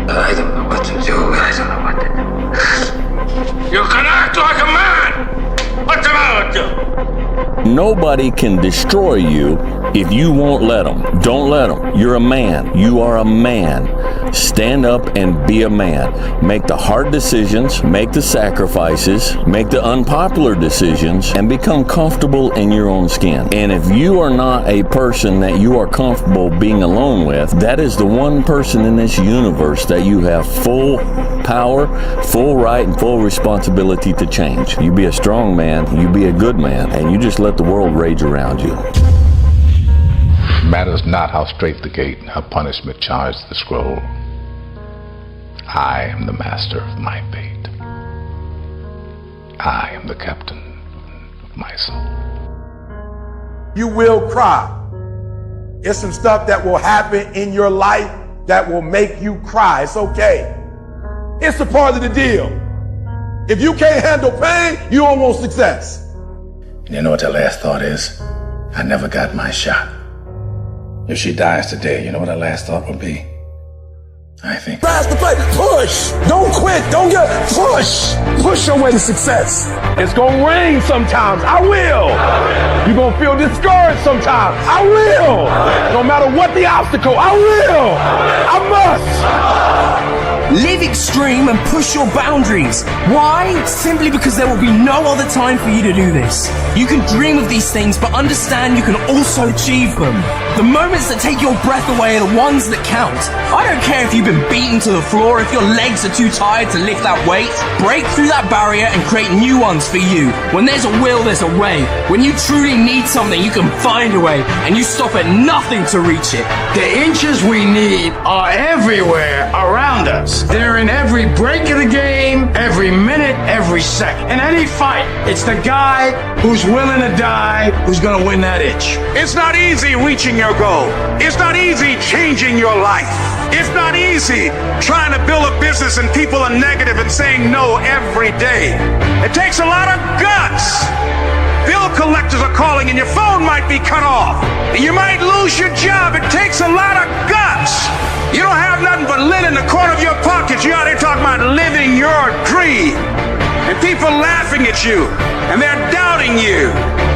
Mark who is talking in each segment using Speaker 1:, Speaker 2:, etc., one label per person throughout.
Speaker 1: I don't know what to do. I don't know what to do. You can act like a man! What's the matter with you?
Speaker 2: Nobody can destroy you if you won't let them. Don't let them. You're a man. You are a man. Stand up and be a man. Make the hard decisions, make the sacrifices, make the unpopular decisions, and become comfortable in your own skin. And if you are not a person that you are comfortable being alone with, that is the one person in this universe that you have full power, full right, and full responsibility to change. You be a strong man, you be a good man, and you just let the world rage around you.
Speaker 3: Matters not how straight the gate, how punishment charged the scroll. I am the master of my fate. I am the captain of my soul.
Speaker 4: You will cry. It's some stuff that will happen in your life that will make you cry. It's okay. It's a part of the deal. If you can't handle pain, you don't want success.
Speaker 3: You know what the last thought is? I never got my shot. If she dies today, you know what her last thought would be? I think.
Speaker 4: Fast to play. Push. Don't quit. Don't get push. Push your way to success. It's gonna rain sometimes. I will. You're gonna feel discouraged sometimes. I will. No matter what the obstacle, I will. I must.
Speaker 5: Live extreme and push your boundaries. Why? Simply because there will be no other time for you to do this. You can dream of these things, but understand you can also achieve them. The moments that take your breath away are the ones that count. I don't care if you've been beaten to the floor, if your legs are too tired to lift that weight. Break through that barrier and create new ones for you. When there's a will, there's a way. When you truly need something, you can find a way, and you stop at nothing to reach it.
Speaker 6: The inches we need are everywhere around us. They're in every break of the game, every minute, every second. In any fight, it's the guy who's willing to die who's gonna win that inch.
Speaker 7: It's not easy reaching your goal. It's not easy changing your life. It's not easy trying to build a business and people are negative and saying no every day. It takes a lot of guts. Bill collectors are calling and your phone might be cut off. You might lose your job. It takes a lot of guts. You don't have nothing but lint in the corner of your pocket. You're out there talking about living your dream. And people laughing at you. And they're doubting you.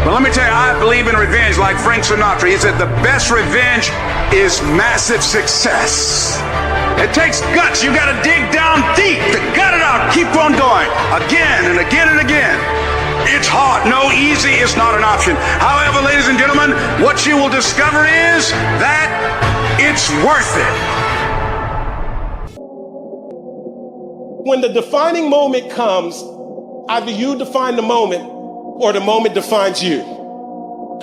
Speaker 7: But let me tell you, I believe in revenge like Frank Sinatra. He said the best revenge is massive success. It takes guts. You got to dig down deep to gut it out. Keep on going. Again and again and again. It's hard. No, easy is not an option. However, ladies and gentlemen, what you will discover is that it's worth it.
Speaker 4: When the defining moment comes, either you define the moment or the moment defines you.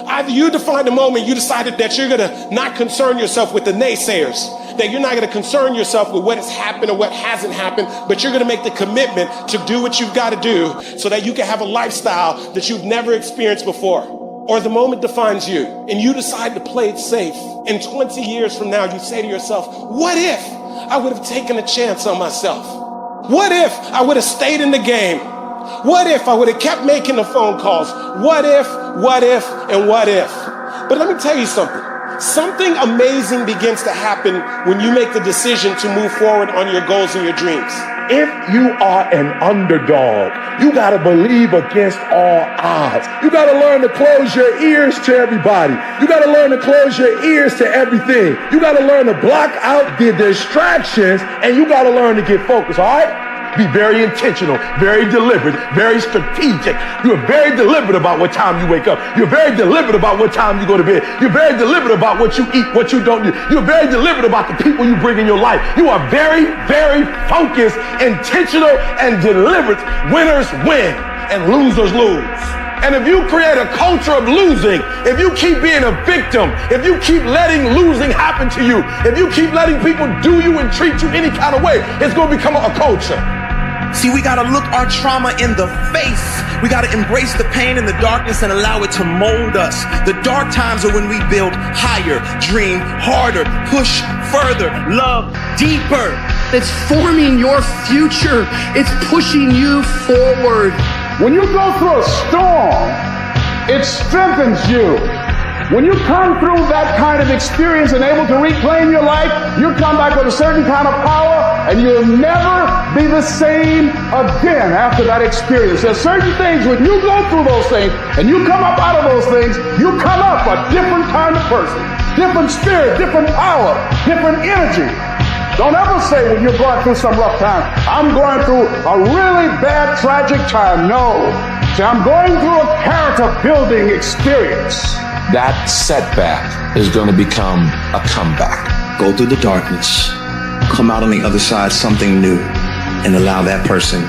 Speaker 4: Either you define the moment, you decided that you're going to not concern yourself with the naysayers, that you're not going to concern yourself with what has happened or what hasn't happened, but you're going to make the commitment to do what you've got to do so that you can have a lifestyle that you've never experienced before. Or the moment defines you and you decide to play it safe. And 20 years from now, you say to yourself, what if I would have taken a chance on myself? What if I would have stayed in the game? What if I would have kept making the phone calls? What if, and what if? But let me tell you something. Something amazing begins to happen when you make the decision to move forward on your goals and your dreams. If you are an underdog, you got to believe against all odds. You got to learn to close your ears to everybody. You got to learn to close your ears to everything. You got to learn to block out the distractions, and you got to learn to get focused, all right? Be very intentional, very deliberate, very strategic. You're very deliberate about what time you wake up. You're very deliberate about what time you go to bed. You're very deliberate about what you eat, what you don't do. You're very deliberate about the people you bring in your life. You are very, very focused, intentional, and deliberate. Winners win and losers lose. And if you create a culture of losing, if you keep being a victim, if you keep letting losing happen to you, if you keep letting people do you and treat you any kind of way, it's going to become a culture.
Speaker 5: See, we gotta look our trauma in the face. We gotta embrace the pain and the darkness and allow it to mold us. The dark times are when we build higher, dream harder, push further, love deeper.
Speaker 8: It's forming your future. It's pushing you forward.
Speaker 6: When you go through a storm, it strengthens you. When you come through that kind of experience and able to reclaim your life, you come back with a certain kind of power, and you'll never be the same again after that experience. There's certain things, when you go through those things and you come up out of those things, you come up a different kind of person, different spirit, different power, different energy. Don't ever say when you're going through some rough time, I'm going through a really bad, tragic time. No. See, I'm going through a character building experience.
Speaker 9: That setback is going to become a comeback.
Speaker 10: Go through the darkness, come out on the other side something new, and allow that person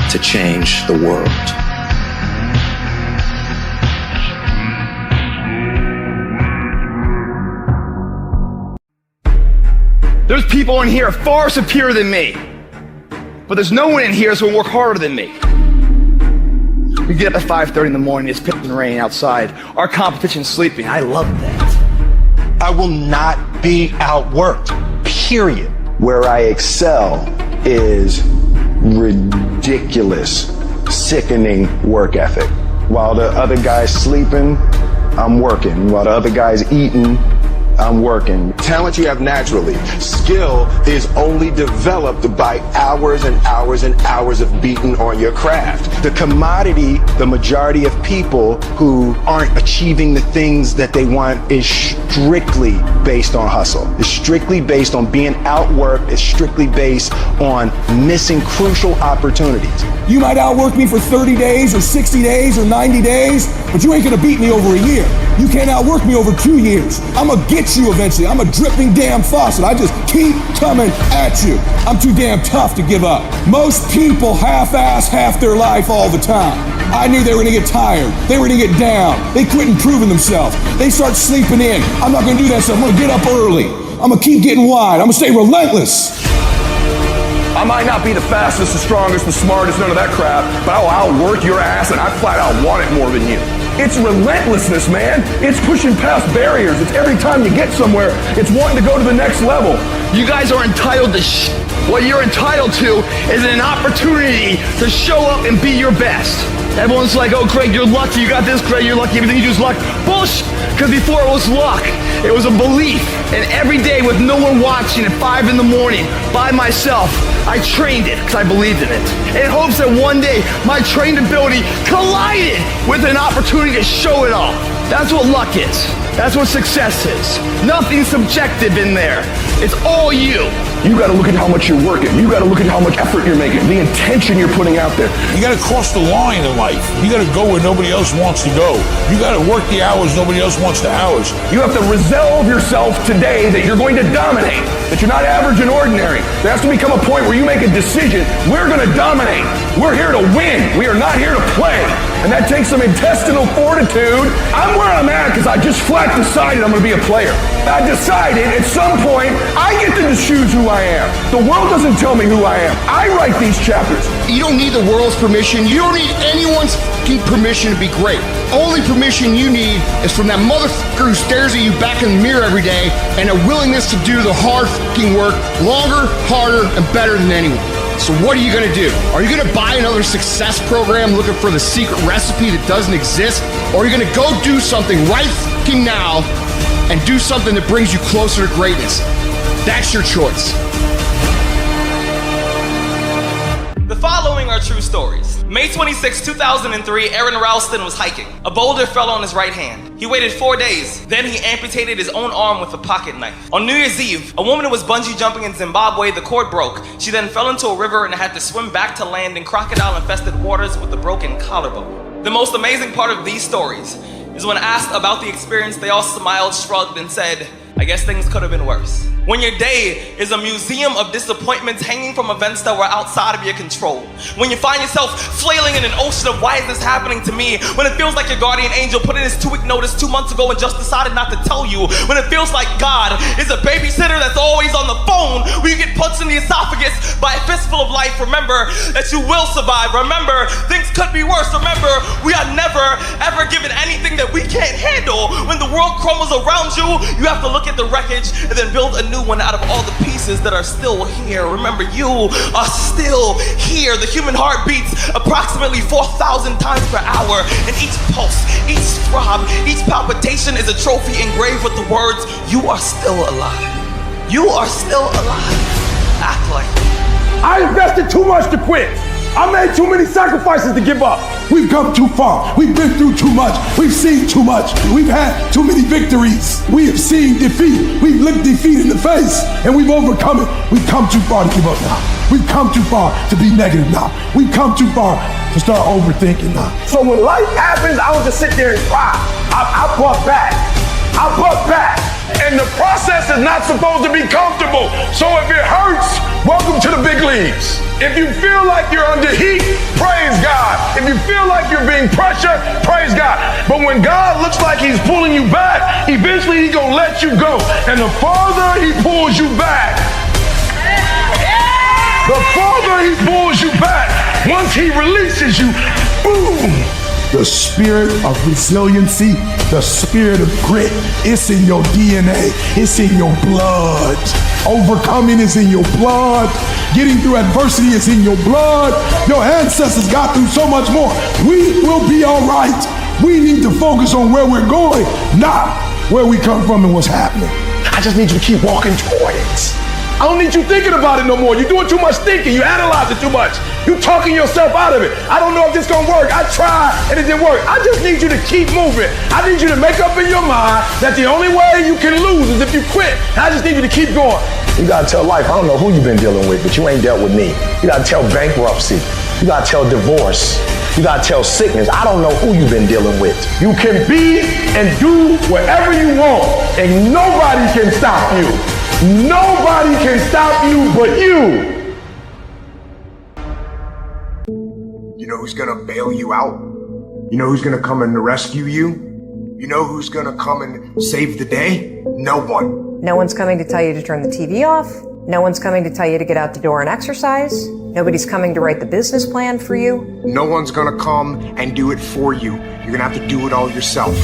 Speaker 10: to change the world.
Speaker 11: There's people in here far superior than me, but there's no one in here that's going to work harder than me. We get up at 5:30 in the morning, it's pissing rain outside. Our competition's sleeping. I love that.
Speaker 12: I will not be outworked, period.
Speaker 13: Where I excel is ridiculous, sickening work ethic. While the other guy's sleeping, I'm working. While the other guy's eating, I'm working.
Speaker 14: Talent you have naturally. Skill is only developed by hours and hours and hours of beating on your craft.
Speaker 13: The commodity, the majority of people who aren't achieving the things that they want is strictly based on hustle. It's strictly based on being outworked. It's strictly based on missing crucial opportunities.
Speaker 15: You might outwork me for 30 days or 60 days or 90 days, but you ain't gonna beat me over a year. You can't outwork me over 2 years. I'm gonna get you eventually. I'm a dripping damn faucet. I just keep coming at you. I'm too damn tough to give up. Most people half-ass half their life all the time. I knew they were gonna get tired. They were gonna get down. They quit improving themselves. They start sleeping in. I'm not gonna do that, so I'm gonna get up early. I'm gonna keep getting wide. I'm gonna stay relentless.
Speaker 16: I might not be the fastest, the strongest, the smartest, none of that crap, but I'll outwork your ass and I flat out want it more than you. It's relentlessness, man. It's pushing past barriers. It's every time you get somewhere, it's wanting to go to the next level.
Speaker 11: You guys are entitled to What you're entitled to is an opportunity to show up and be your best. Everyone's like, oh, Craig, you're lucky. You got this, Craig, you're lucky. Everything you do is luck. Bullshit. Because before it was luck, it was a belief. And every day with no one watching at 5 in the morning by myself, I trained it because I believed in it. In hopes that one day my trained ability collided with an opportunity to show it off. That's what luck is. That's what success is. Nothing subjective in there. It's all you.
Speaker 16: You got to look at how much you're working. You got to look at how much effort you're making, the intention you're putting out there.
Speaker 17: You got to cross the line in life. You got to go where nobody else wants to go. You got to work the hours nobody else wants the hours.
Speaker 16: You have to resolve yourself today that you're going to dominate, that you're not average and ordinary. There has to become a point where you make a decision. We're going to dominate. We're here to win. We are not here to play. And that takes some intestinal fortitude. I'm where I'm at because I just flat decided I'm going to be a player. I decided at some point I get to choose who I am. The world doesn't tell me who I am. I write these chapters.
Speaker 18: You don't need the world's permission. You don't need anyone's permission to be great. Only permission you need is from that motherfucker who stares at you back in the mirror every day and a willingness to do the hard fucking work longer, harder, and better than anyone. So what are you gonna do? Are you gonna buy another success program looking for the secret recipe that doesn't exist? Or are you gonna go do something right fucking now and do something that brings you closer to greatness? That's your choice.
Speaker 19: The following are true stories. May 26, 2003, Aaron Ralston was hiking. A boulder fell on his right hand. He waited 4 days. Then he amputated his own arm with a pocket knife. On New Year's Eve, a woman was bungee jumping in Zimbabwe. The cord broke. She then fell into a river and had to swim back to land in crocodile-infested waters with a broken collarbone. The most amazing part of these stories is when asked about the experience, they all smiled, shrugged, and said, I guess things could have been worse. When your day is a museum of disappointments hanging from events that were outside of your control. When you find yourself flailing in an ocean of why is this happening to me? When it feels like your guardian angel put in his 2-week notice 2 months ago and just decided not to tell you. When it feels like God is a babysitter that's always on the phone. When you get punched in the esophagus by a fistful of life, remember that you will survive. Remember, things could be worse. Remember, we are never, ever given anything that we can't handle. When the world crumbles around you, you have to look at the wreckage and then build a new new one out of all the pieces that are still here. Remember, you are still here. The human heart beats approximately 4,000 times per hour, and each pulse, each throb, each palpitation is a trophy engraved with the words, "You are still alive. You are still alive." Act like it.
Speaker 16: I invested too much to quit. I made too many sacrifices to give up.
Speaker 15: We've come too far. We've been through too much. We've seen too much. We've had too many victories. We have seen defeat. We've looked defeat in the face and we've overcome it. We've come too far to give up now. We've come too far to be negative now. We've come too far to start overthinking now.
Speaker 16: So when life happens, I don't just sit there and cry. I buck back. I buck back. And the process is not supposed to be comfortable. So if it hurts, welcome to the big leagues. If you feel like you're under heat, praise God. If you feel like you're being pressured, praise God. But when God looks like he's pulling you back, eventually he's gonna let you go. And the farther he pulls you back, the farther he pulls you back, once he releases you, boom.
Speaker 15: The spirit of resiliency, the spirit of grit, it's in your DNA, it's in your blood. Overcoming is in your blood. Getting through adversity is in your blood. Your ancestors got through so much more. We will be all right. We need to focus on where we're going, not where we come from and what's happening.
Speaker 16: I just need you to keep walking toward it. I don't need you thinking about it no more. You're doing too much thinking. You analyze it too much. You're talking yourself out of it. I don't know if this is gonna work. I tried and it didn't work. I just need you to keep moving. I need you to make up in your mind that the only way you can lose is if you quit. I just need you to keep going.
Speaker 20: You gotta tell life, I don't know who you've been dealing with, but you ain't dealt with me. You gotta tell bankruptcy. You gotta tell divorce. You gotta tell sickness. I don't know who you've been dealing with.
Speaker 16: You can be and do whatever you want, and nobody can stop you. Nobody can stop you but you.
Speaker 21: You know who's gonna bail you out? You know who's gonna come and rescue you? You know who's gonna come and save the day? No one.
Speaker 22: No one's coming to tell you to turn the TV off. No one's coming to tell you to get out the door and exercise. Nobody's coming to write the business plan for you.
Speaker 21: No one's gonna come and do it for you. You're gonna have to do it all yourself.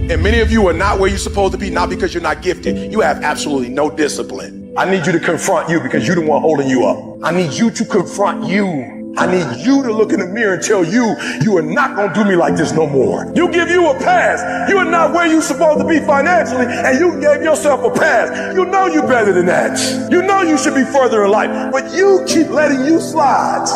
Speaker 16: And many of you are not where you're supposed to be, not because you're not gifted. You have absolutely no discipline. I need you to confront you because you're the one holding you up. I need you to confront you. I need you to look in the mirror and tell you, you are not going to do me like this no more. You give you a pass. You are not where you're supposed to be financially, and you gave yourself a pass. You know you're better than that. You know you should be further in life, but you keep letting you slide.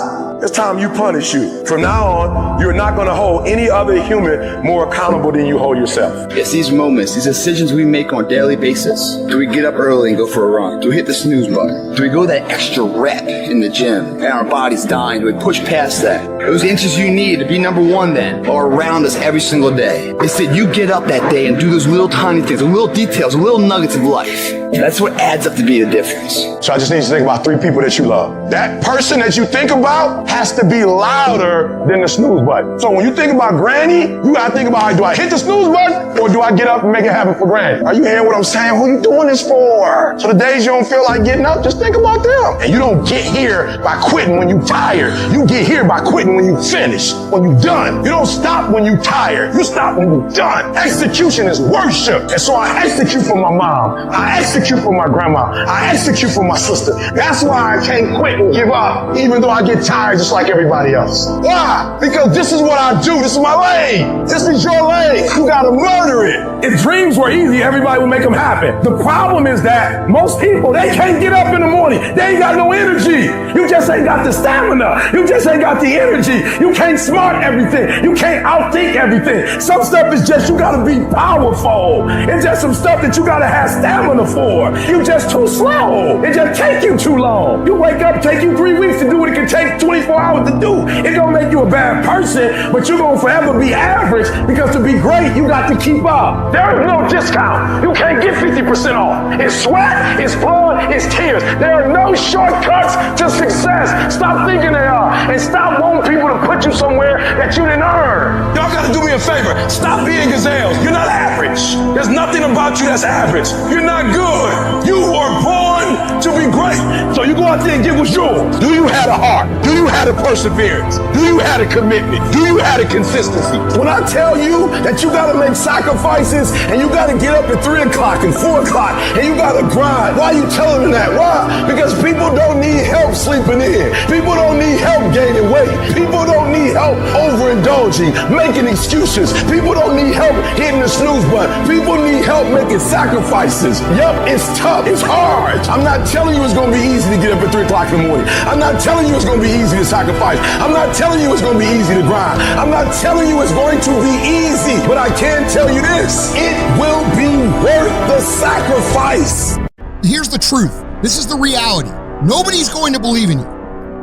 Speaker 16: It's time you punish you. From now on, you're not going to hold any other human more accountable than you hold yourself.
Speaker 10: It's these moments, these decisions we make on a daily basis. Do we get up early and go for a run? Do we hit the snooze button? Do we go that extra rep in the gym and our body's dying? Do we push past that? Those inches you need to be number one then are around us every single day. It's that you get up that day and do those little tiny things, the little details, the little nuggets of life. That's what adds up to be the difference.
Speaker 16: So I just need you to think about 3 people that you love. That person that you think about has to be louder than the snooze button. So when you think about Granny, you gotta think about, do I hit the snooze button or do I get up and make it happen for Granny? Are you hearing what I'm saying? Who you doing this for? So the days you don't feel like getting up, just think about them. And you don't get here by quitting when you tired. You get here by quitting when you finish, when you done. You don't stop when you tired. You stop when you done. Execution is worship. And so I execute for my mom. I execute for my grandma. I execute for my sister. That's why I can't quit and give up, even though I get tired just like everybody else. Why? Because this is what I do. This is my lane. This is your lane. You gotta murder it. If dreams were easy, everybody would make them happen. The problem is that most people, they can't get up in the morning. They ain't got no energy. You just ain't got the stamina. You just ain't got the energy. You can't smart everything. You can't outthink everything. Some stuff is just, you gotta be powerful. It's just some stuff that you gotta have stamina for. You just too slow. It just take you too long. You wake up, take you 3 weeks to do what it can take 24 hours to do. It don't make you a bad person, but you're gonna forever be average because to be great, you got to keep up. There is no discount. You can't get 50% off. It's sweat, it's blood, it's tears. There are no shortcuts to success. Stop thinking they are, and stop wanting people to put you somewhere that you didn't earn. Y'all gotta do me a favor. Stop being gazelles. You're not average. There's nothing about you that's average. You're not good. You were born want to be great. So you go out there and get what's yours. Do you have the heart? Do you have the perseverance? Do you have the commitment? Do you have the consistency? When I tell you that you gotta make sacrifices and you gotta get up at 3 o'clock and 4 o'clock and you gotta grind, why are you telling them that? Why? Because people don't need help sleeping in. People don't need help gaining weight. People don't need help overindulging, making excuses. People don't need help hitting the snooze button. People need help making sacrifices. Yup, it's tough. It's hard. I'm not telling you it's going to be easy to get up at 3 o'clock in the morning. I'm not telling you it's going to be easy to sacrifice. I'm not telling you it's going to be easy to grind. I'm not telling you it's going to be easy. But I can tell you this. It will be worth the sacrifice.
Speaker 18: Here's the truth. This is the reality. Nobody's going to believe in you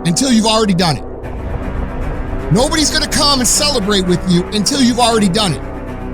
Speaker 18: until you've already done it. Nobody's going to come and celebrate with you until you've already done it.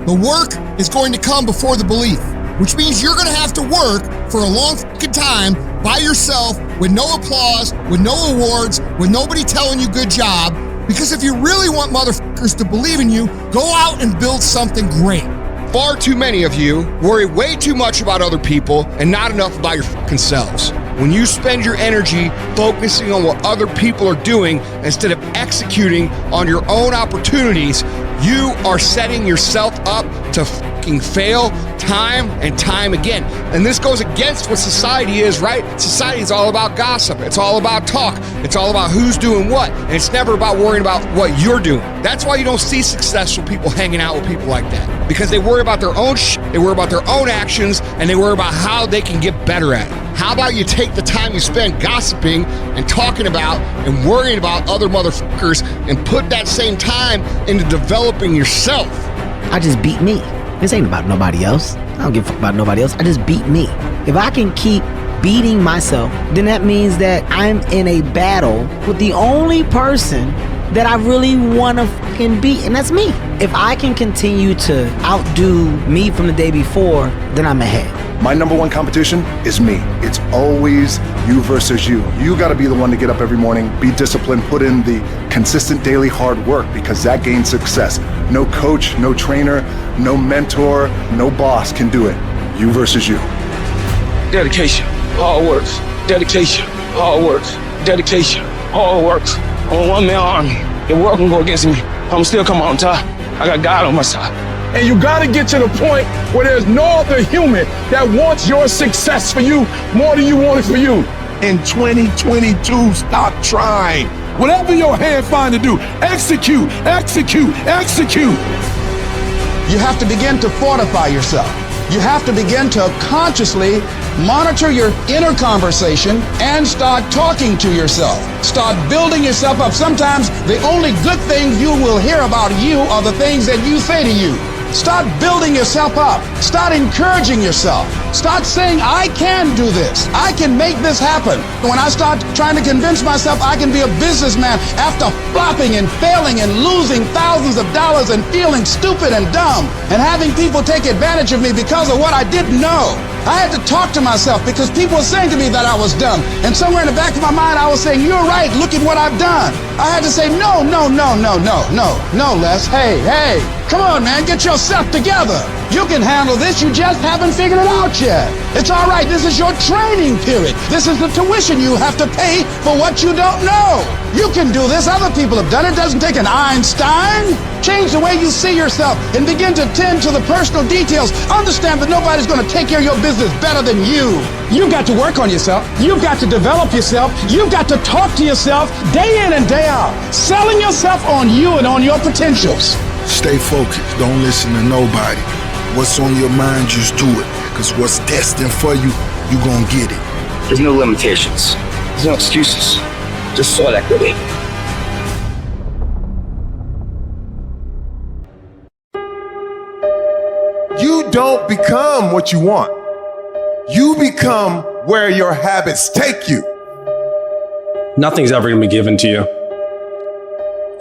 Speaker 18: The work is going to come before the belief, which means you're going to have to work for a long fucking time by yourself with no applause, with no awards, with nobody telling you good job. Because if you really want motherfuckers to believe in you, go out and build something great. Far too many of you worry way too much about other people and not enough about your fucking selves. When you spend your energy focusing on what other people are doing instead of executing on your own opportunities, you are setting yourself up to fucking fail time and time again. And this goes against what society is, right? Society is all about gossip. It's all about talk. It's all about who's doing what. And it's never about worrying about what you're doing. That's why you don't see successful people hanging out with people like that. Because they worry about their own shit, they worry about their own actions, and they worry about how they can get better at it. How about you take the time you spend gossiping and talking about and worrying about other motherfuckers and put that same time into developing yourself?
Speaker 1: I just beat me. This ain't about nobody else. I don't give a fuck about nobody else. I just beat me. If I can keep beating myself, then that means that I'm in a battle with the only person that I really want to fucking beat, and that's me. If I can continue to outdo me from the day before, then I'm ahead.
Speaker 13: My number one competition is me. It's always you versus you. You gotta be the one to get up every morning, be disciplined, put in the consistent daily hard work, because that gains success. No coach, no trainer, no mentor, no boss can do it. You versus you.
Speaker 16: Dedication, hard works. Dedication, hard works. Dedication, hard works. I'm a one-man army. The world can go against me. I'm still coming on top. I got God on my side. And you gotta get to the point where there's no other human that wants your success for you more than you want it for you. In 2022, stop trying. Whatever your hand find to do, execute, execute, execute.
Speaker 2: You have to begin to fortify yourself. You have to begin to consciously monitor your inner conversation and start talking to yourself. Start building yourself up. Sometimes the only good things you will hear about you are the things that you say to you. Start building yourself up. Start encouraging yourself. Start saying, I can do this. I can make this happen. When I start trying to convince myself I can be a businessman after flopping and failing and losing thousands of dollars and feeling stupid and dumb and having people take advantage of me because of what I didn't know. I had to talk to myself because people were saying to me that I was dumb. And somewhere in the back of my mind, I was saying, you're right, look at what I've done. I had to say, no, Les. Hey, come on, man, get yourself together. You can handle this, you just haven't figured it out yet. It's all right, this is your training period. This is the tuition you have to pay for what you don't know. You can do this, other people have done it. It doesn't take an Einstein. Change the way you see yourself and begin to tend to the personal details. Understand that nobody's going to take care of your business better than you. You've got to work on yourself. You've got to develop yourself. You've got to talk to yourself day in and day out, selling yourself on you and on your potentials.
Speaker 23: Stay focused. Don't listen to nobody. What's on your mind, just do it. Because what's destined for you, you're going to get it.
Speaker 10: There's no limitations. There's no excuses. Just sweat equity.
Speaker 24: You don't become what you want. You become where your habits take you.
Speaker 25: Nothing's ever going to be given to you.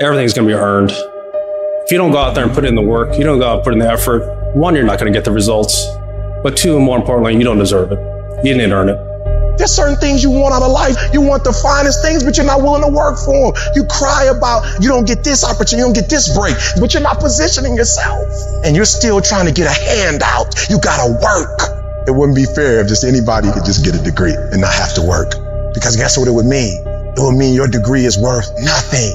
Speaker 25: Everything's going to be earned. If you don't go out there and put in the work, you don't go out and put in the effort, one, you're not going to get the results. But two, and more importantly, you don't deserve it. You didn't earn it.
Speaker 16: There's certain things you want out of life. You want the finest things, but you're not willing to work for them. You cry about you don't get this opportunity, you don't get this break, but you're not positioning yourself. And you're still trying to get a handout. You gotta work.
Speaker 24: it wouldn't be fair if just anybody could just get a degree and not have to work. Because guess what it would mean? It would mean your degree is worth nothing.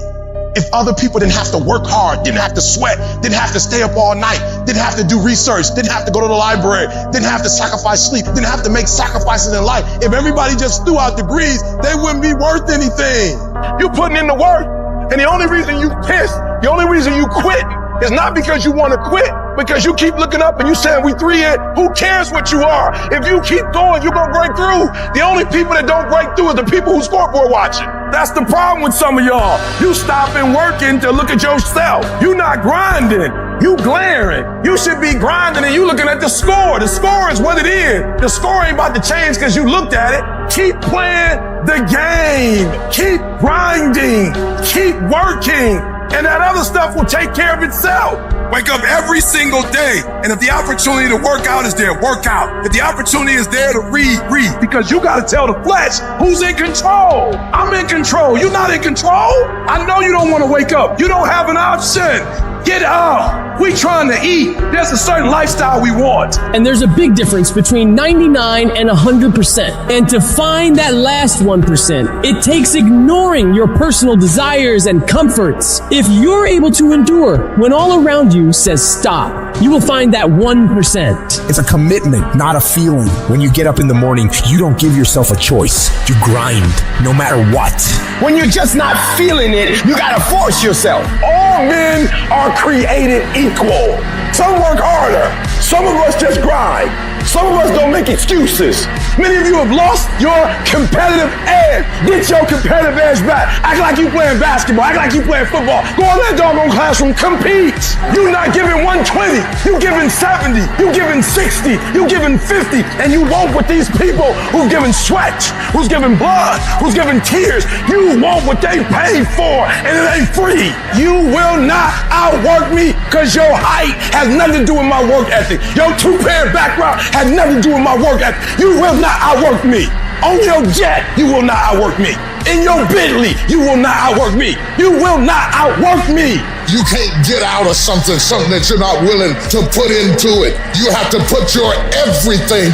Speaker 24: If other people didn't have to work hard, didn't have to sweat, didn't have to stay up all night, didn't have to do research, didn't have to go to the library, didn't have to sacrifice sleep, didn't have to make sacrifices in life, if everybody just threw out degrees, they wouldn't be worth anything.
Speaker 16: You putting in the work, and the only reason you pissed, the only reason you quit is not because you want to quit, because you keep looking up and you saying we 3 in. Who cares what you are? If you keep going, you're going to break through. The only people that don't break through are the people who scoreboard watching. That's the problem with some of y'all. You stopping working to look at yourself. You not grinding. You glaring. You should be grinding and you looking at the score. The score is what it is. The score ain't about to change because you looked at it. Keep playing the game. Keep grinding. Keep working. And that other stuff will take care of itself.
Speaker 24: Wake up every single day, and if the opportunity to work out is there, work out. If the opportunity is there to read, read.
Speaker 16: Because you got to tell the flesh who's in control. I'm in control. You're not in control. I know you don't want to wake up. You don't have an option. Get up. We trying to eat. There's a certain lifestyle we want.
Speaker 3: And there's a big difference between 99 and 100%. And to find that last 1%, it takes ignoring your personal desires and comforts. If you're able to endure when all around you says stop, you will find that 1%.
Speaker 4: It's a commitment, not a feeling. When you get up in the morning, you don't give yourself a choice. You grind, no matter what.
Speaker 11: When you're just not feeling it, you gotta force yourself.
Speaker 16: All men are created equal. Some work harder. Some of us just grind. Some of us don't make excuses. Many of you have lost your competitive edge. Get your competitive edge back. Act like you playing basketball. Act like you playing football. Go in that doggone classroom. Compete. You're not giving 120. You're giving 70. You're giving 60. You're giving 50. And you want what these people who've given sweat, who's giving blood, who's giving tears, you want what they paid for, and it ain't free. You will not outwork me because your height has nothing to do with my work ethic. Your two-parent background has nothing to do with my work ethic. You will not outwork me. On your jet, you will not outwork me. In your Bentley, you will not outwork me. You will not outwork me.
Speaker 5: You can't get out of something that you're not willing to put into it. You have to put your everything,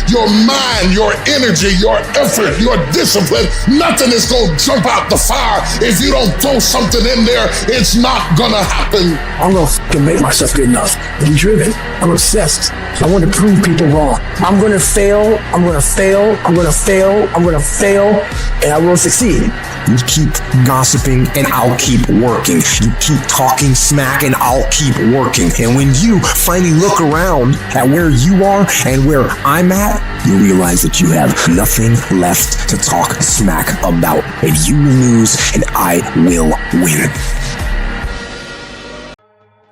Speaker 5: your mind, your energy, your effort, your discipline. Nothing is going to jump out the fire. If you don't throw something in there, it's not going to happen.
Speaker 15: I'm going to make myself good enough. I'm driven. I'm obsessed. I want to prove people wrong. I'm going to fail. I'm going to fail. I'm going to fail. I'm going to fail. And I will succeed.
Speaker 4: You keep gossiping and I'll keep working. You keep talking smack and I'll keep working. And when you finally look around at where you are and where I'm at, you realize that you have nothing left to talk smack about. And you will lose and I will win.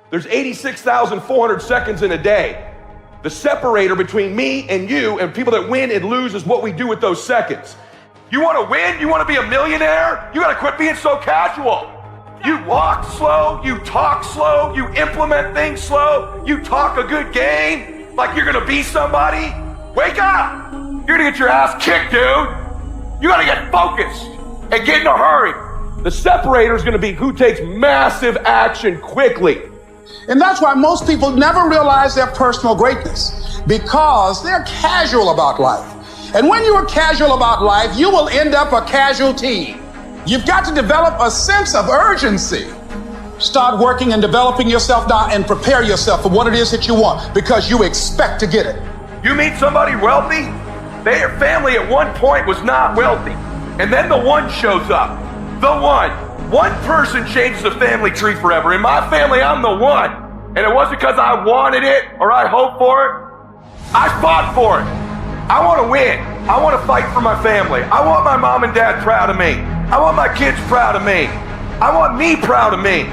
Speaker 16: There's 86,400 seconds in a day. The separator between me and you and people that win and lose is what we do with those seconds. You want to win? You want to be a millionaire? You got to quit being so casual. You walk slow, you talk slow, you implement things slow, you talk a good game like you're going to be somebody. Wake up. You're going to get your ass kicked, dude. You got to get focused and get in a hurry. The separator is going to be who takes massive action quickly.
Speaker 2: And that's why most people never realize their personal greatness, because they're casual about life. And when you are casual about life, you will end up a casualty. You've got to develop a sense of urgency. Start working and developing yourself now and prepare yourself for what it is that you want, because you expect to get it.
Speaker 16: You meet somebody wealthy, their family at one point was not wealthy. And then the one shows up. The one. One person changes the family tree forever. In my family, I'm the one. And it wasn't because I wanted it or I hoped for it. I fought for it. I want to win. I want to fight for my family. I want my mom and dad proud of me. I want my kids proud of me. I want me proud of me.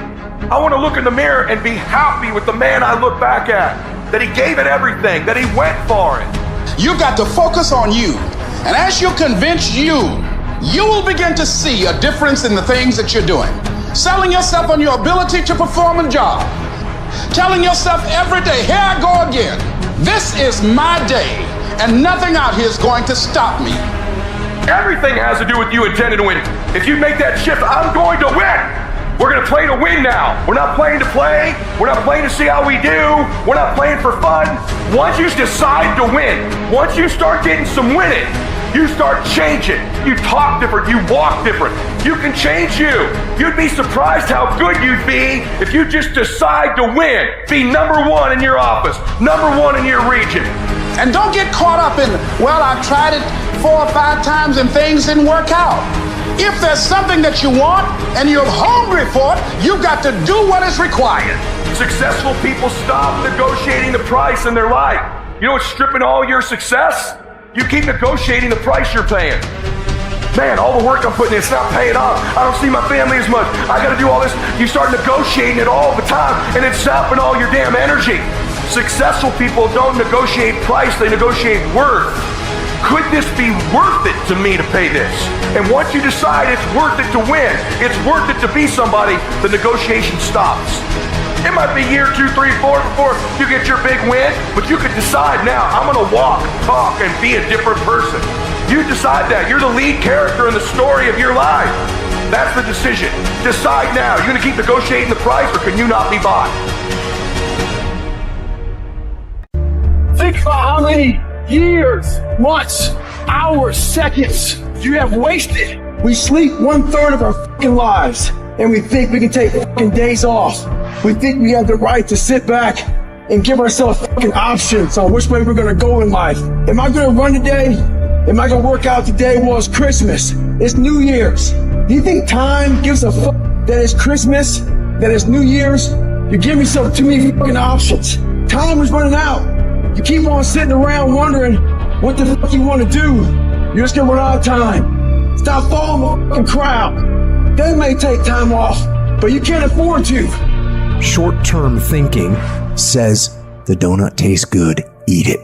Speaker 16: I want to look in the mirror and be happy with the man I look back at, that he gave it everything, that he went for it.
Speaker 2: You've got to focus on you. And as you convince you will begin to see a difference in the things that you're doing. Selling yourself on your ability to perform a job. Telling yourself every day, here I go again. This is my day. And nothing out here is going to stop me.
Speaker 16: Everything has to do with you intending to win. If you make that shift, I'm going to win. We're going to play to win now. We're not playing to play. We're not playing to see how we do. We're not playing for fun. Once you decide to win, once you start getting some winning, you start changing. You talk different. You walk different. You can change you. You'd be surprised how good you'd be if you just decide to win. Be number one in your office, number one in your region.
Speaker 2: And don't get caught up in, well, I tried it 4 or 5 times and things didn't work out. If there's something that you want and you're hungry for it, you've got to do what is required.
Speaker 16: Successful people stop negotiating the price in their life. You know what's stripping all your success? You keep negotiating the price you're paying. Man, all the work I'm putting in, it's not paying off. I don't see my family as much. I got to do all this. You start negotiating it all the time, and it's sapping all your damn energy. Successful people don't negotiate price, they negotiate worth. Could this be worth it to me to pay this? And once you decide it's worth it to win, it's worth it to be somebody, the negotiation stops. It might be year 2, 3, 4 before you get your big win, but you could decide now, I'm gonna walk, talk, and be a different person. You decide that. You're the lead character in the story of your life. That's the decision. Decide now. You're gonna keep negotiating the price, or can you not be bought?
Speaker 3: Think about how many years, months, hours, seconds you have wasted.
Speaker 6: We sleep 1/3 of our fucking lives, and we think we can take fucking days off. We think we have the right to sit back and give ourselves fucking options on which way we're gonna go in life. Am I gonna run today? Am I gonna work out today? Well, it's Christmas. It's New Year's. Do you think time gives a fuck that it's Christmas, that it's New Year's? You're giving yourself too many fucking options. Time is running out. You keep on sitting around wondering what the fuck you want to do. You're just gonna run out of time. Stop following the fucking crowd. They may take time off, but you can't afford to.
Speaker 4: Short-term thinking says the donut tastes good, eat it.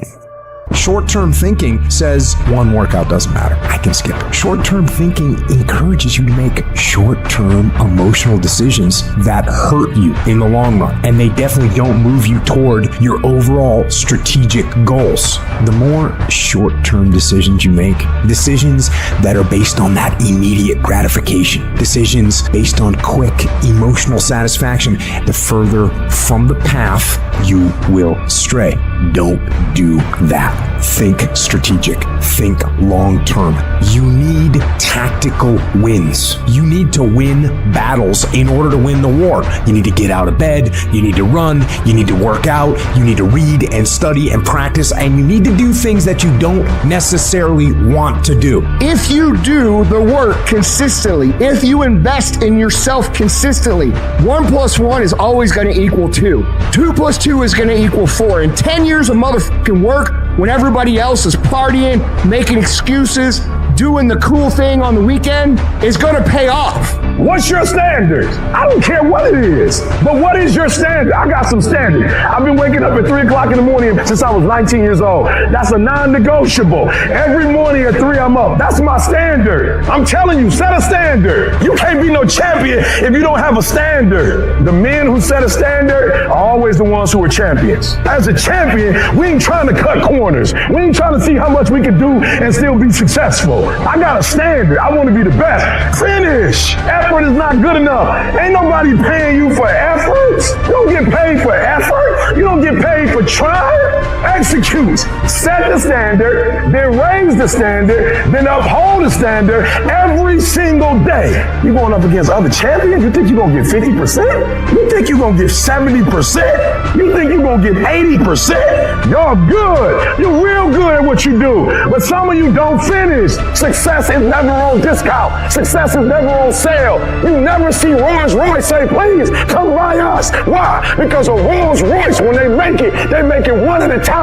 Speaker 4: Short-term thinking says one workout doesn't matter, I can skip it. Short-term thinking encourages you to make short-term emotional decisions that hurt you in the long run, and they definitely don't move you toward your overall strategic goals. The more short-term decisions you make, decisions that are based on that immediate gratification, decisions based on quick emotional satisfaction, the further from the path you will stray. Don't do that. Think strategic. Think long-term. You need tactical wins. You need to win battles in order to win the war. You need to get out of bed. You need to run. You need to work out. You need to read and study and practice. And you need to do things that you don't necessarily want to do.
Speaker 18: If you do the work consistently, if you invest in yourself consistently, 1 + 1 is always going to equal 2. 2 + 2 is going to equal 4. In 10 years of motherfucking work, when everybody else is partying, making excuses, doing the cool thing on the weekend, is gonna pay off.
Speaker 16: What's your standard? I don't care what it is, but what is your standard? I got some standard. I've been waking up at 3 o'clock in the morning since I was 19 years old. That's a non-negotiable. Every morning at 3, I'm up. That's my standard. I'm telling you, set a standard. You can't be no champion if you don't have a standard. The men who set a standard are always the ones who are champions. As a champion, we ain't trying to cut corners. We ain't trying to see how much we can do and still be successful. I got a standard. I want to be the best. Finish. Effort is not good enough. Ain't nobody paying you for effort. You don't get paid for effort. You don't get paid for trying. Execute. Set the standard, then raise the standard, then uphold the standard every single day. You going up against other champions? You think you're going to get 50%? You think you're going to get 70%? You think you're going to get 80%? Y'all good. You're real good at what you do. But some of you don't finish. Success is never on discount. Success is never on sale. You never see Rolls Royce say, please come by us. Why? Because a Rolls Royce, when they make it one at a time.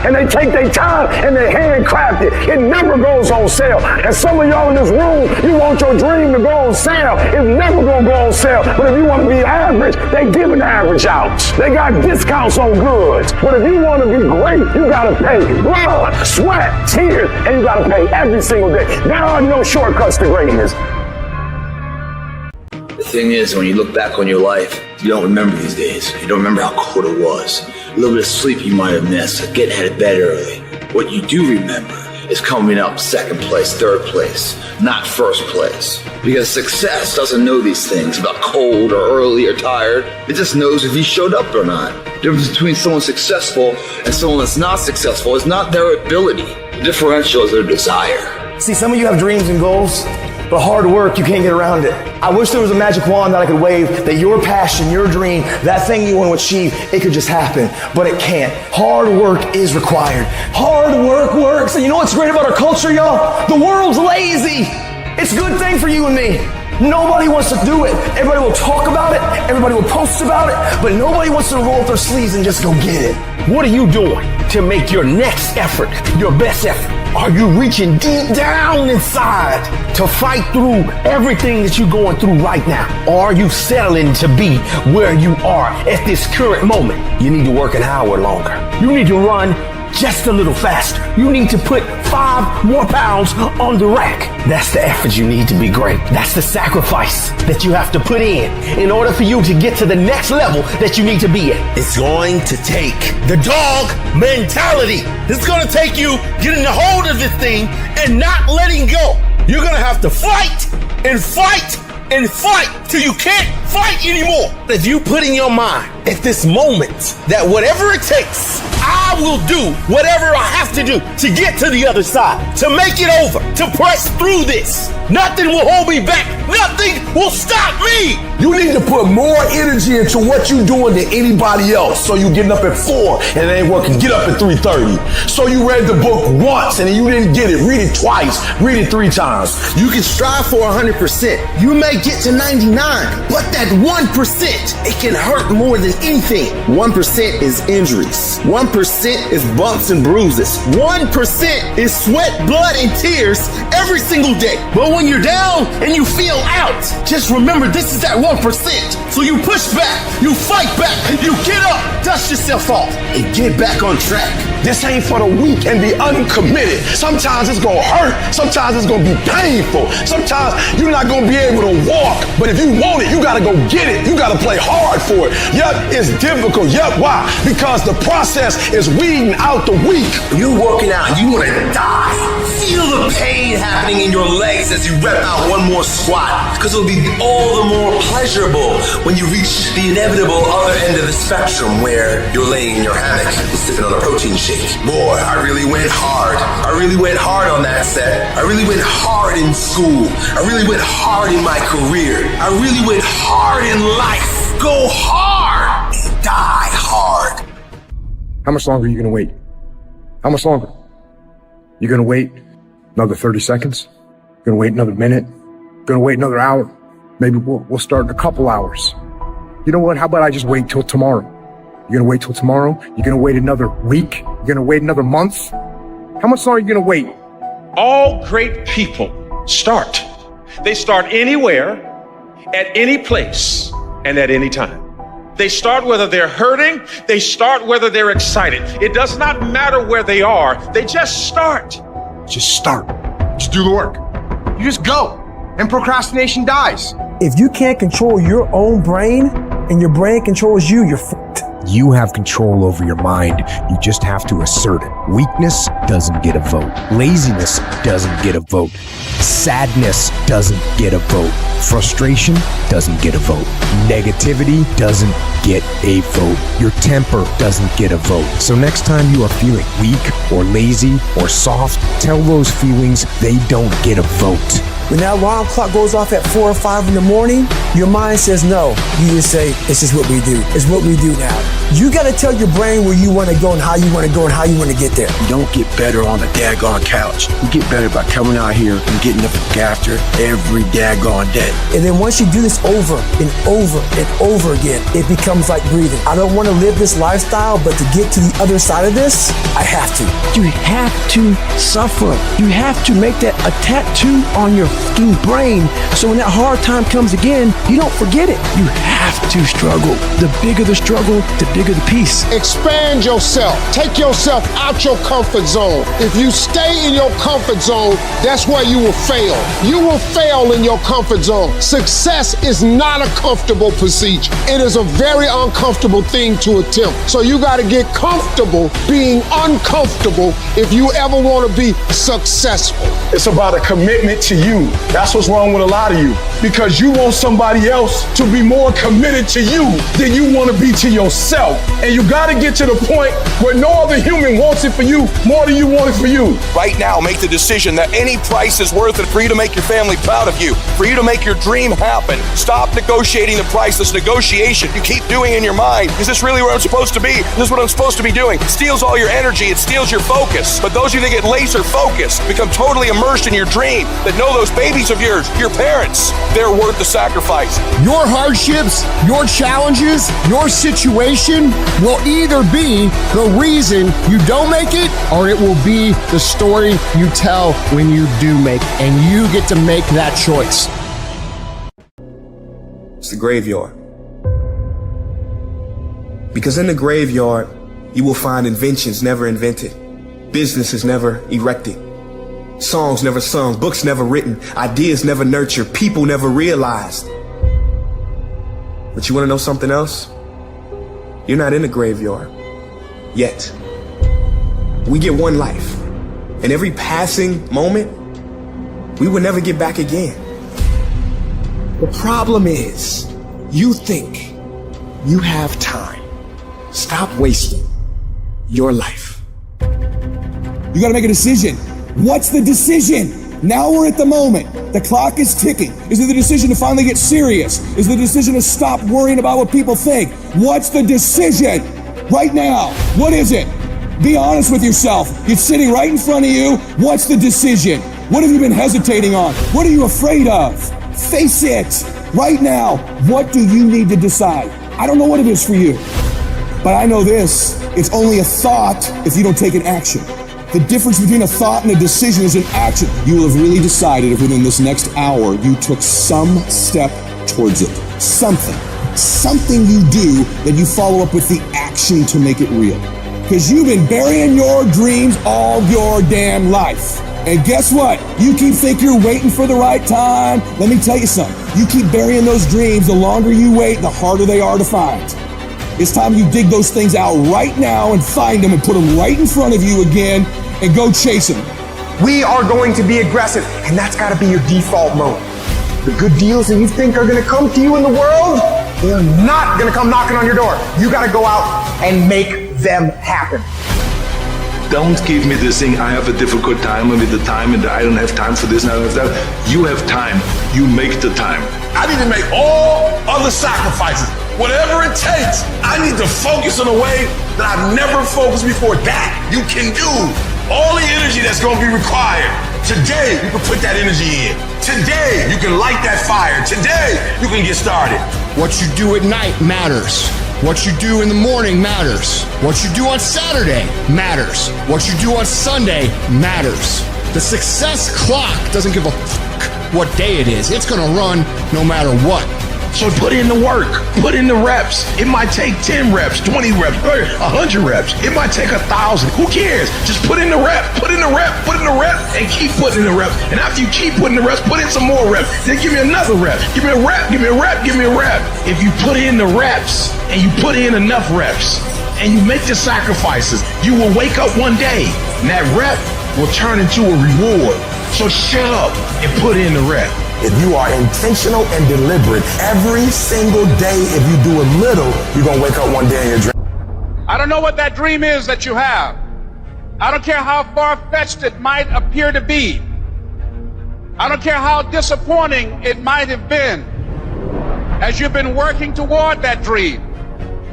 Speaker 16: And they take their time and they handcraft it. It never goes on sale. And some of y'all in this room, you want your dream to go on sale. It's never gonna go on sale. But if you want to be average, they giving the average out. They got discounts on goods. But if you want to be great, you gotta pay blood, sweat, tears, and you gotta pay every single day. There are no shortcuts to greatness.
Speaker 10: The thing is, when you look back on your life, you don't remember these days. You don't remember how cold it was. A little bit of sleep you might have missed, getting out of bed early. What you do remember is coming up second place, third place, not first place. Because success doesn't know these things about cold or early or tired. It just knows if you showed up or not. The difference between someone successful and someone that's not successful is not their ability. The differential is their desire.
Speaker 20: See, some of you have dreams and goals, but hard work, you can't get around it. I wish there was a magic wand that I could wave, that your passion, your dream, that thing you want to achieve, it could just happen, but it can't. Hard work is required. Hard work works. And you know what's great about our culture, y'all? The world's lazy. It's a good thing for you and me. Nobody wants to do it. Everybody will talk about it. Everybody will post about it, but nobody wants to roll up their sleeves and just go get it.
Speaker 7: What are you doing to make your next effort your best effort? Are you reaching deep down inside to fight through everything that you're going through right now? Or are you settling to be where you are at this current moment? You need to work an hour longer. You need to run just a little faster. You need to put 5 more pounds on the rack. That's the effort you need to be great. That's the sacrifice that you have to put in order for you to get to the next level that you need to be at. It's going to take the dog mentality. It's going to take you getting a hold of this thing and not letting go. You're going to have to fight and fight and fight till you can't fight anymore. If you put in your mind at this moment that whatever it takes, I will do whatever I have to do to get to the other side, to make it over, to press through this. Nothing will hold me back. Nothing will stop me.
Speaker 15: You need to put more energy into what you're doing than anybody else. So you getting up at 4 and it ain't working. Get up at 3:30. So you read the book once and you didn't get it. Read it twice. Read it 3 times.
Speaker 7: You can strive for 100%. You may get to 99, but that 1%, it can hurt more than anything. 1% is injuries. 1% is bumps and bruises. 1% is sweat, blood, and tears every single day. But when you're down and you feel out, just remember this is that 1%. So you push back, you fight back, you get up, dust yourself off, and get back on track.
Speaker 15: This ain't for the weak and the uncommitted. Sometimes it's gonna hurt. Sometimes it's gonna be painful. Sometimes you're not gonna be able to walk. But if you want it, you gotta go get it. You gotta play hard for it. Yep, it's difficult. Yep, why? Because the process is weeding out the weak.
Speaker 7: You're working out, you wanna die. Feel the pain happening in your legs as you rep out one more squat, because it'll be all the more pleasurable when you reach the inevitable other end of the spectrum where you're laying in your hammock and sipping on a protein shake. Boy, I really went hard. I really went hard on that set. I really went hard in school. I really went hard in my career. I really went hard in life. Go hard and die hard.
Speaker 21: How much longer are you going to wait? How much longer? You're going to wait another 30 seconds? You're going to wait another minute? You're going to wait another hour? Maybe we'll start in a couple hours. You know what? How about I just wait till tomorrow? You're going to wait till tomorrow? You're going to wait another week? You're going to wait another month? How much longer are you going to wait?
Speaker 8: All great people start. They start anywhere, at any place, and at any time. They start whether they're hurting. They start whether they're excited. It does not matter where they are. They just start.
Speaker 21: Just start. Just do the work. You just go. And procrastination dies.
Speaker 6: If you can't control your own brain and your brain controls you, you're fucked.
Speaker 4: You have control over your mind. You just have to assert it. Weakness doesn't get a vote. Laziness doesn't get a vote. Sadness doesn't get a vote. Frustration doesn't get a vote. Negativity doesn't get a vote. Your temper doesn't get a vote. So next time you are feeling weak or lazy or soft, tell those feelings they don't get a vote.
Speaker 6: When that alarm clock goes off at 4 or 5 in the morning, your mind says no. You just say, it's just what we do. It's what we do now. You got to tell your brain where you want to go and how you want to go and how you want to get there.
Speaker 21: You don't get better on the daggone couch. You get better by coming out here and getting up and get after it every daggone day.
Speaker 6: And then once you do this over and over and over again, it becomes like breathing. I don't want to live this lifestyle, but to get to the other side of this, I have to.
Speaker 7: You have to suffer. You have to make that a tattoo on your fucking brain, so when that hard time comes again, you don't forget it. You have to struggle. The bigger the struggle, the
Speaker 16: bigger the piece.
Speaker 5: Expand yourself. Take yourself out your comfort zone. If you stay in your comfort zone, that's where you will fail. You will fail in your comfort zone. Success is not a comfortable procedure. It is a very uncomfortable thing to attempt. So you got to get comfortable being uncomfortable if you ever want to be successful.
Speaker 16: It's about a commitment to you. That's what's wrong with a lot of you. Because you want somebody else to be more committed to you than you want to be to yourself. And you got to get to the point where no other human wants it for you more than you want it for you.
Speaker 9: Right now, make the decision that any price is worth it for you to make your family proud of you, for you to make your dream happen. Stop negotiating the price. This negotiation you keep doing in your mind. Is this really where I'm supposed to be? Is this what I'm supposed to be doing? It steals all your energy. It steals your focus. But those of you that get laser focused, become totally immersed in your dream, that know those babies of yours, your parents, they're worth the sacrifice.
Speaker 18: Your hardships, your challenges, your situation will either be the reason you don't make it, or it will be the story you tell when you do make it. And you get to make that choice.
Speaker 20: It's the graveyard. Because in the graveyard, you will find inventions never invented, businesses never erected, songs never sung, books never written, ideas never nurtured, people never realized. But you want to know something else? You're not in the graveyard yet. We get one life, and every passing moment, we will never get back again. The problem is, you think you have time. Stop wasting your life.
Speaker 15: You gotta make a decision. What's the decision? Now we're at the moment. The clock is ticking. Is it the decision to finally get serious? Is it the decision to stop worrying about what people think? What's the decision? Right now, what is it? Be honest with yourself. It's sitting right in front of you. What's the decision? What have you been hesitating on? What are you afraid of? Face it. Right now, what do you need to decide? I don't know what it is for you, but I know this. It's only a thought if you don't take an action. The difference between a thought and a decision is an action. You will have really decided if within this next hour you took some step towards it. Something you do that you follow up with the action to make it real. Because you've been burying your dreams all your damn life. And guess what? You keep thinking you're waiting for the right time. Let me tell you something. You keep burying those dreams, the longer you wait, the harder they are to find. It's time you dig those things out right now and find them and put them right in front of you again and go chase them.
Speaker 4: We are going to be aggressive, and that's got to be your default mode. The good deals that you think are going to come to you in the world, they're not going to come knocking on your door. You got to go out and make them happen.
Speaker 12: Don't give me this thing, I have a difficult time with the time and I don't have time for this and I don't have that. You have time. You make the time.
Speaker 16: I need to make all other sacrifices. Whatever it takes, I need to focus in a way that I've never focused before. That you can do. All the energy that's going to be required. Today, you can put that energy in. Today, you can light that fire. Today, you can get started.
Speaker 18: What you do at night matters. What you do in the morning matters. What you do on Saturday matters. What you do on Sunday matters. The success clock doesn't give a fuck what day it is. It's gonna run no matter what.
Speaker 16: So put in the work, put in the reps. It might take 10 reps, 20 reps, 100 reps. It might take 1,000. Who cares? Just put in the rep, put in the rep, put in the rep, and keep putting in the rep. And after you keep putting the reps, put in some more reps. Then give me another rep. Give me a rep, give me a rep, give me a rep. If you put in the reps and you put in enough reps and you make the sacrifices, you will wake up one day and that rep will turn into a reward. So shut up and put in the rep.
Speaker 4: If you are intentional and deliberate, every single day, if you do a little, you're going to wake up one day in your dream.
Speaker 8: I don't know what that dream is that you have. I don't care how far-fetched it might appear to be. I don't care how disappointing it might have been as you've been working toward that dream.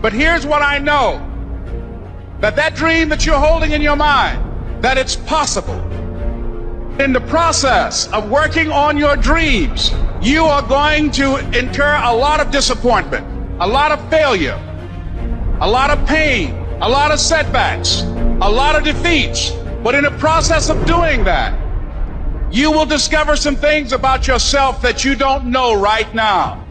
Speaker 8: But here's what I know, that dream that you're holding in your mind, that it's possible. In the process of working on your dreams, you are going to incur a lot of disappointment, a lot of failure, a lot of pain, a lot of setbacks, a lot of defeats. But in the process of doing that, you will discover some things about yourself that you don't know right now.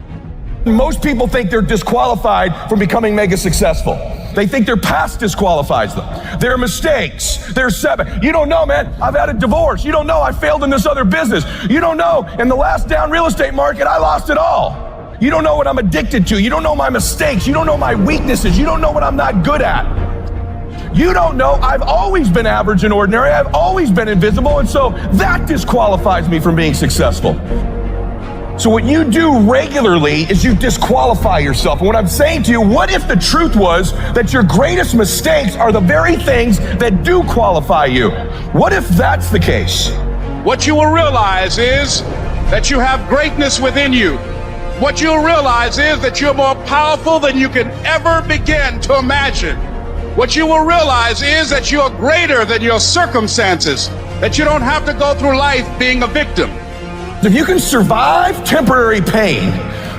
Speaker 16: Most people think they're disqualified from becoming mega successful. They think their past disqualifies them. Their mistakes, their setback. You don't know, man. I've had a divorce. You don't know I failed in this other business. You don't know in the last down real estate market, I lost it all. You don't know what I'm addicted to. You don't know my mistakes. You don't know my weaknesses. You don't know what I'm not good at. You don't know I've always been average and ordinary. I've always been invisible. And so that disqualifies me from being successful. So what you do regularly is you disqualify yourself. And what I'm saying to you, what if the truth was that your greatest mistakes are the very things that do qualify you? What if that's the case?
Speaker 2: What you will realize is that you have greatness within you. What you'll realize is that you're more powerful than you can ever begin to imagine. What you will realize is that you're greater than your circumstances, that you don't have to go through life being a victim.
Speaker 16: If you can survive temporary pain,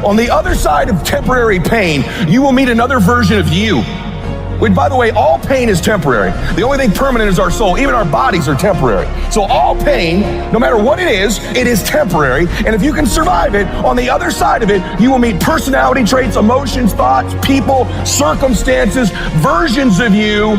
Speaker 16: on the other side of temporary pain, you will meet another version of you. Which, by the way, all pain is temporary. The only thing permanent is our soul. Even our bodies are temporary. So all pain, no matter what it is temporary. And if you can survive it, on the other side of it, you will meet personality traits, emotions, thoughts, people, circumstances, versions of you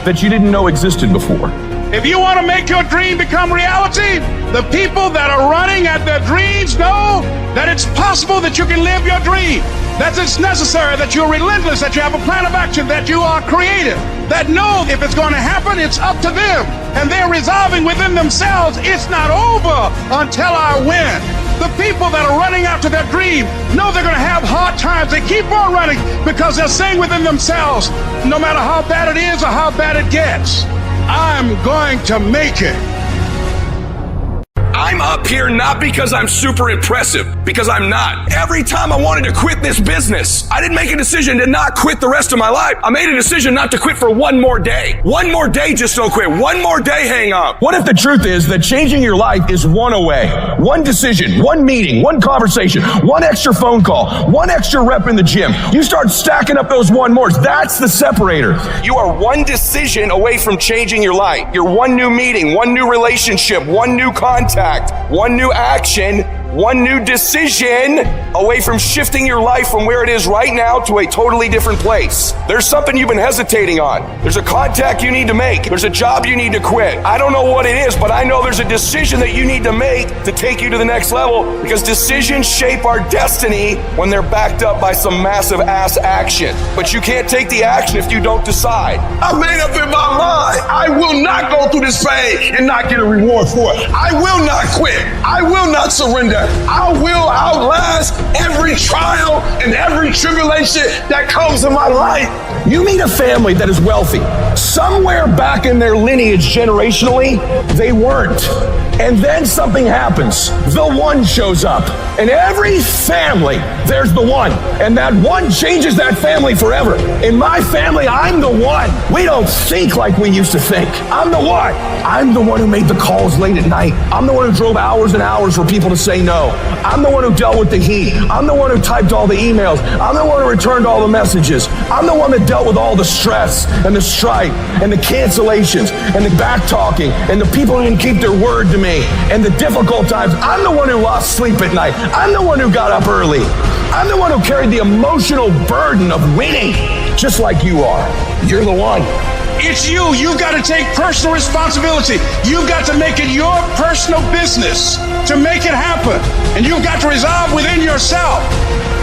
Speaker 16: that you didn't know existed before.
Speaker 2: If you want to make your dream become reality, the people that are running at their dreams know that it's possible that you can live your dream, that it's necessary, that you're relentless, that you have a plan of action, that you are creative, that know if it's going to happen, it's up to them. And they're resolving within themselves, it's not over until I win. The people that are running after their dream know they're going to have hard times. They keep on running because they're saying within themselves, no matter how bad it is or how bad it gets, I'm going to make it.
Speaker 9: I'm up here not because I'm super impressive, because I'm not. Every time I wanted to quit this business, I didn't make a decision to not quit the rest of my life. I made a decision not to quit for one more day. One more day, just don't quit. One more day, hang on.
Speaker 16: What if the truth is that changing your life is one away? One decision, one meeting, one conversation, one extra phone call, one extra rep in the gym. You start stacking up those one mores. That's the separator.
Speaker 9: You are one decision away from changing your life. You're one new meeting, one new relationship, one new contact, one new action, one new decision away from shifting your life from where it is right now to a totally different place. There's something you've been hesitating on. There's a contact you need to make. There's a job you need to quit. I don't know what it is, but I know there's a decision that you need to make to take you to the next level, because decisions shape our destiny when they're backed up by some massive ass action. But you can't take the action if you don't decide.
Speaker 1: I made up in my mind, I will not go through this pain and not get a reward for it. I will not quit. I will not surrender. I will outlast every trial and every tribulation that comes in my life.
Speaker 16: You meet a family that is wealthy. Somewhere back in their lineage generationally, they weren't. And then something happens. The one shows up. In every family, there's the one. And that one changes that family forever. In my family, I'm the one. We don't think like we used to think. I'm the one. I'm the one who made the calls late at night. I'm the one who drove hours and hours for people to say no. I'm the one who dealt with the heat. I'm the one who typed all the emails. I'm the one who returned all the messages. I'm the one that dealt with all the stress and the strife and the cancellations and the back talking and the people who didn't keep their word to me and the difficult times. I'm the one who lost sleep at night. I'm the one who got up early. I'm the one who carried the emotional burden of winning, just like you are. You're the one.
Speaker 2: It's you. You've got to take personal responsibility. You've got to make it your personal business to make it happen. And you've got to resolve within yourself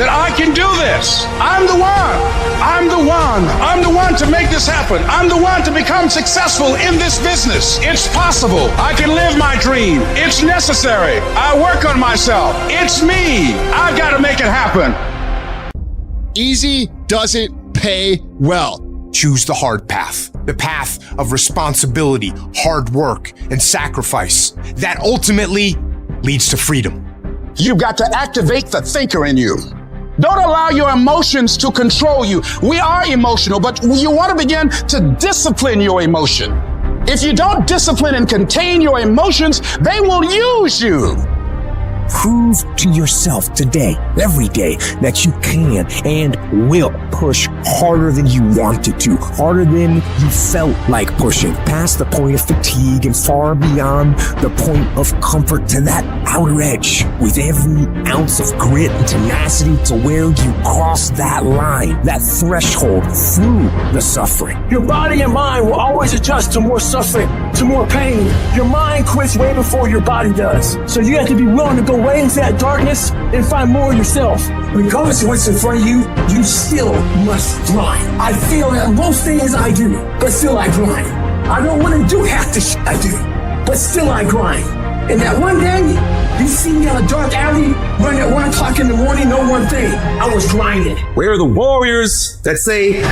Speaker 2: that I can do this. I'm the one. I'm the one. I'm the one to make this happen. I'm the one to become successful in this business. It's possible. I can live my dream. It's necessary. I work on myself. It's me. I've got to make it happen.
Speaker 14: Easy doesn't pay well. Choose the hard path, the path of responsibility, hard work, and sacrifice. That ultimately leads to freedom.
Speaker 2: You've got to activate the thinker in you. Don't allow your emotions to control you. We are emotional, but you want to begin to discipline your emotion. If you don't discipline and contain your emotions, they will use you.
Speaker 4: Prove to yourself today, every day, that you can and will push harder than you wanted to, harder than you felt like pushing, past the point of fatigue and far beyond the point of comfort to that outer edge, with every ounce of grit and tenacity to where you cross that line, that threshold through the suffering.
Speaker 6: Your body and mind will always adjust to more suffering, to more pain. Your mind quits way before your body does. So you have to be willing to go way into that darkness and find more of yourself. Regardless of what's in front of you, you still must grind. I feel that most things I do, but still I grind. I don't want to do half the shit I do, but still I grind. And that one day, you see me on a dark alley, running at 1 o'clock in the morning, know one thing, I was grinding.
Speaker 13: Where are the warriors that say,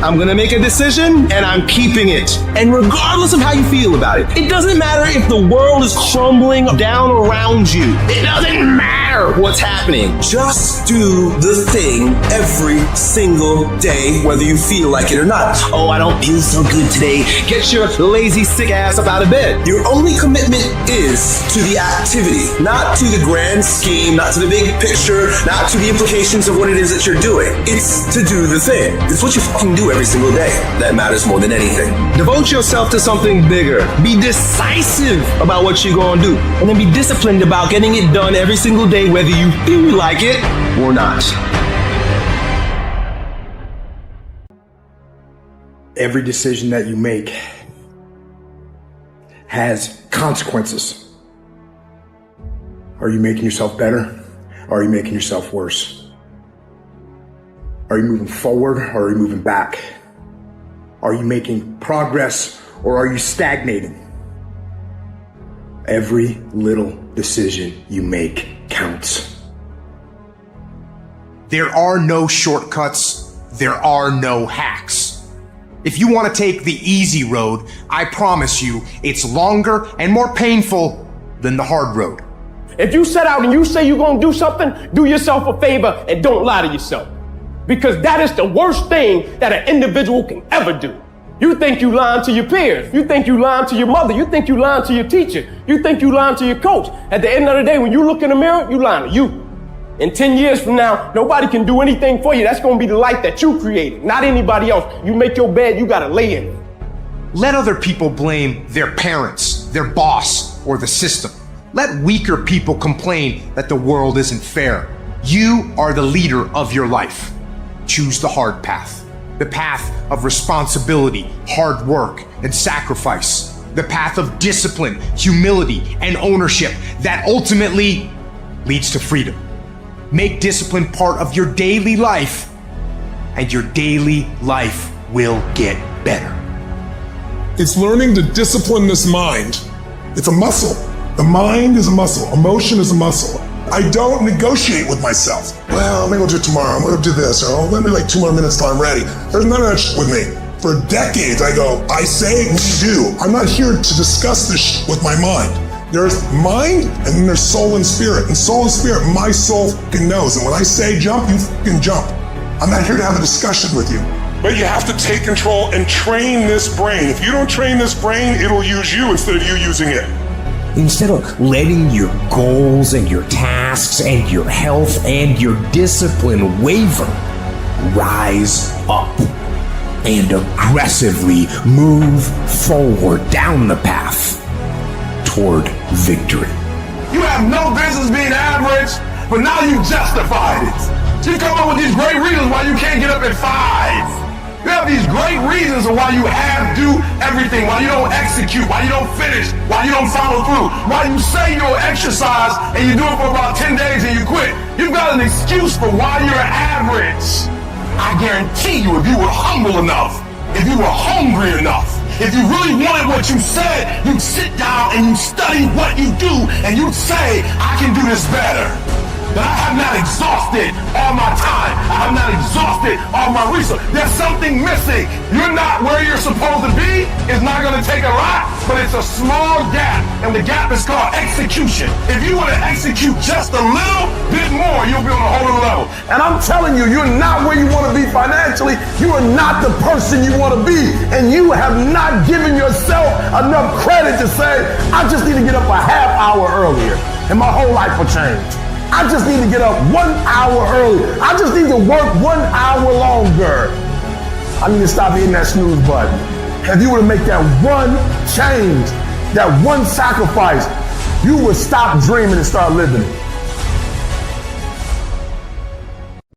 Speaker 13: I'm gonna make a decision and I'm keeping it? And regardless of how you feel about it, it doesn't matter if the world is crumbling down around you. It doesn't matter what's happening. Just do the thing every single day, whether you feel like it or not. Oh, I don't feel so good today. Get your lazy, sick ass up out of bed. Your only commitment is to the activity, not to the grand scheme, not to the big picture, not to the implications of what it is that you're doing. It's to do the thing. It's what you fucking do every single day that matters more than anything. Devote yourself to something bigger. Be decisive about what you're gonna do. And then be disciplined about getting it done every single day, whether you feel like it or not.
Speaker 21: Every decision that you make has consequences. Are you making yourself better? Or are you making yourself worse? Are you moving forward or are you moving back? Are you making progress or are you stagnating? Every little decision you make counts.
Speaker 14: There are no shortcuts. There are no hacks. If you want to take the easy road, I promise you it's longer and more painful than the hard road.
Speaker 17: If you set out and you say you're going to do something, do yourself a favor and don't lie to yourself. Because that is the worst thing that an individual can ever do. You think you lying to your peers. You think you lying to your mother. You think you lying to your teacher. You think you lying to your coach. At the end of the day, when you look in the mirror, you lying to you. In 10 years from now, nobody can do anything for you. That's going to be the life that you created, not anybody else. You make your bed, you got to lay in it.
Speaker 14: Let other people blame their parents, their boss, or the system. Let weaker people complain that the world isn't fair. You are the leader of your life. Choose the hard path. The path of responsibility, hard work, and sacrifice. The path of discipline, humility, and ownership that ultimately leads to freedom. Make discipline part of your daily life, and your daily life will get better.
Speaker 1: It's learning to discipline this mind. It's a muscle. The mind is a muscle. Emotion is a muscle. I don't negotiate with myself. Well, I'm gonna go do it tomorrow. I'm gonna do this. Or let me like 2 more minutes till I'm ready. There's none of that shit with me. For decades, I go, I say, we do. I'm not here to discuss this shit with my mind. There's mind, and then there's soul and spirit. And soul and spirit, my soul fucking knows. And when I say jump, you fucking jump. I'm not here to have a discussion with you. But you have to take control and train this brain. If you don't train this brain, it'll use you instead of you using it.
Speaker 4: Instead of letting your goals and your tasks and your health and your discipline waver, rise up and aggressively move forward down the path toward victory.
Speaker 16: You have no business being average, but now you justified it. You come up with these great reasons why you can't get up at 5. You have these great reasons of why you do everything, why you don't execute, why you don't finish, why you don't follow through, why you say you'll exercise and you do it for about 10 days and you quit. You've got an excuse for why you're average. I guarantee you, if you were humble enough, if you were hungry enough, if you really wanted what you said, you'd sit down and you'd study what you do and you'd say, I can do this better. But I have not exhausted all my time. I have not exhausted all my resources. There's something missing. You're not where you're supposed to be. It's not going to take a lot, but it's a small gap. And the gap is called execution. If you want to execute just a little bit more, you'll be on a whole other level. And I'm telling you, you're not where you want to be financially. You are not the person you want to be. And you have not given yourself enough credit to say, I just need to get up a half hour earlier. and my whole life will change. I just need to get up 1 hour early. I just need to work 1 hour longer. I need to stop hitting that snooze button. If you were to make that one change, that one sacrifice, you would stop dreaming and start living it.